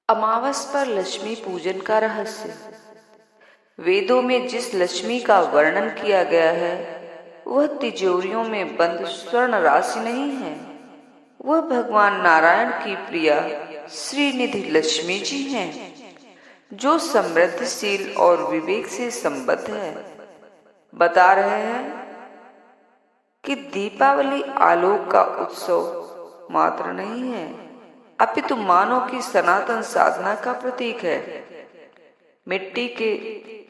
अमावस पर लक्ष्मी पूजन का रहस्य। वेदों में जिस लक्ष्मी का वर्णन किया गया है वह तिजोरियों में बंद स्वर्ण राशि नहीं है। वह भगवान नारायण की प्रिया श्रीनिधि लक्ष्मी जी हैं, जो समृद्धशील और विवेक से संबद्ध है। बता रहे हैं कि दीपावली आलोक का उत्सव मात्र नहीं है, अपितु मानव की सनातन साधना का प्रतीक है। मिट्टी के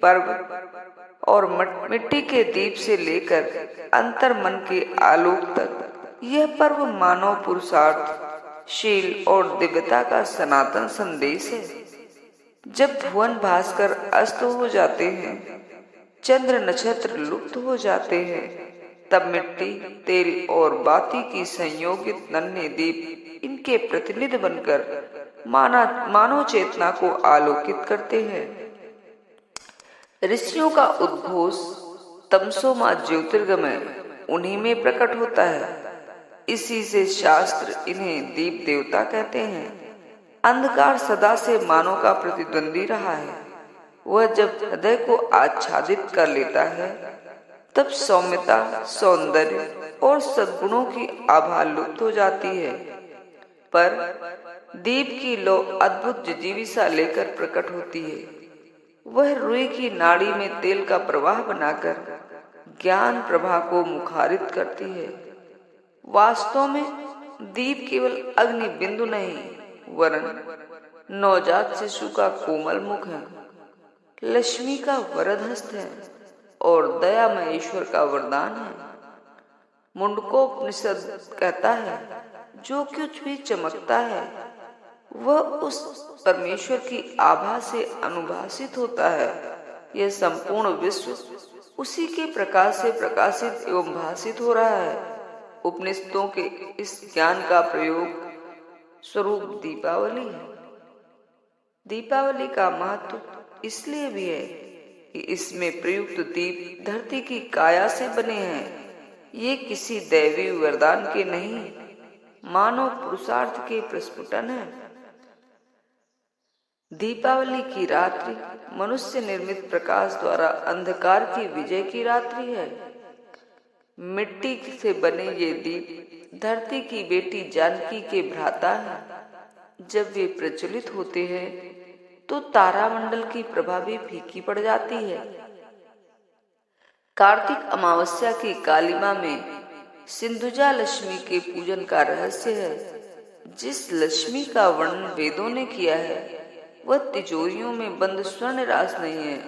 पर्व और मिट्टी के दीप से लेकर अंतर मन के आलोक तक यह पर्व मानव पुरुषार्थ, शील और दिव्यता का सनातन संदेश है। जब भुवन भास्कर अस्त हो जाते हैं, चंद्र नक्षत्र लुप्त हो जाते हैं, तब मिट्टी, तेल और बाती की संयोगित नन्हे दीप इनके प्रतिनिधि बनकर मानव चेतना को आलोकित करते हैं। ऋषियों का उद्घोष तमसो मां ज्योतिर्गमय उन्हीं में प्रकट होता है। इसी से शास्त्र इन्हें दीप देवता कहते हैं। अंधकार सदा से मानव का प्रतिद्वंदी रहा है। वह जब हृदय को आच्छादित कर लेता है तब सौम्यता, सौंदर्य और सद्गुणों की आभा लुप्त हो जाती है। पर दीप की लौ अद्भुत जिजीविसा लेकर प्रकट होती है। वह रुई की नाड़ी में तेल का प्रवाह बनाकर ज्ञान प्रभा को मुखारित करती है। वास्तव में दीप केवल अग्नि बिंदु नहीं, वरन नवजात शिशु का कोमल मुख है, लक्ष्मी का वरद हस्त है और दयामय ईश्वर का वरदान है। मुंडकोपनिषद कहता है, जो कुछ भी चमकता है वह उस परमेश्वर की आभा से अनुभासित होता है। यह संपूर्ण विश्व उसी के प्रकाश से प्रकाशित एवं भासित हो रहा है। उपनिषदों के इस ज्ञान का प्रयोग स्वरूप दीपावली है। दीपावली का महत्व इसलिए भी है कि इसमें प्रयुक्त दीप धरती की काया से बने हैं। ये किसी दैवी वरदान के नहीं, मानव पुरुषार्थ के प्रस्फुटन है। दीपावली की रात्रि मनुष्य निर्मित प्रकाश द्वारा अंधकार की विजय की रात्रि है। मिट्टी से बने ये दीप धरती की बेटी जानकी के भ्राता है। जब वे प्रज्वलित होते हैं तो तारामंडल की प्रभा भी फीकी पड़ जाती है। कार्तिक अमावस्या की कालिमा में सिंधुजा लक्ष्मी के पूजन का रहस्य है। जिस लक्ष्मी का वर्णन वेदों ने किया है वह तिजोरियों में बंद स्वर्ण रास नहीं है।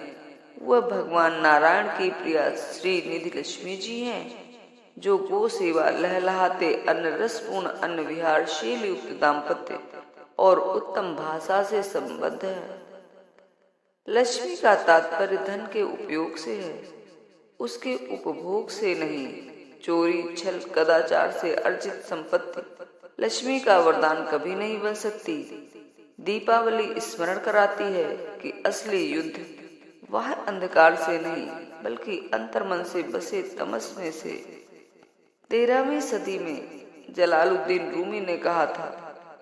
वह भगवान नारायण की प्रिया श्री निधि लक्ष्मी जी हैं, जो गो सेवा, लहलहाते अन्न, रसपूर्ण अन्न विहार, शील युक्त दाम्पत्य और उत्तम भाषा से संबद्ध है। लक्ष्मी का तात्पर्य धन के उपयोग से है, उसके उपभोग से नहीं। चोरी, छल, कदाचार से अर्जित संपत्ति लक्ष्मी का वरदान कभी नहीं बन सकती। दीपावली स्मरण कराती है कि असली युद्ध वह अंधकार से नहीं बल्कि अंतर्मन से बसे तमस में से। 13वीं सदी में जलालुद्दीन रूमी ने कहा था,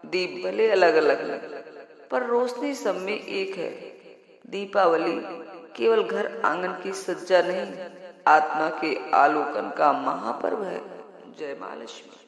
दीप भले अलग अलग पर रोशनी सब में एक है। दीपावली केवल घर आंगन की सज्जा नहीं, आत्मा के आलोकन का महापर्व है। जय मां लक्ष्मी।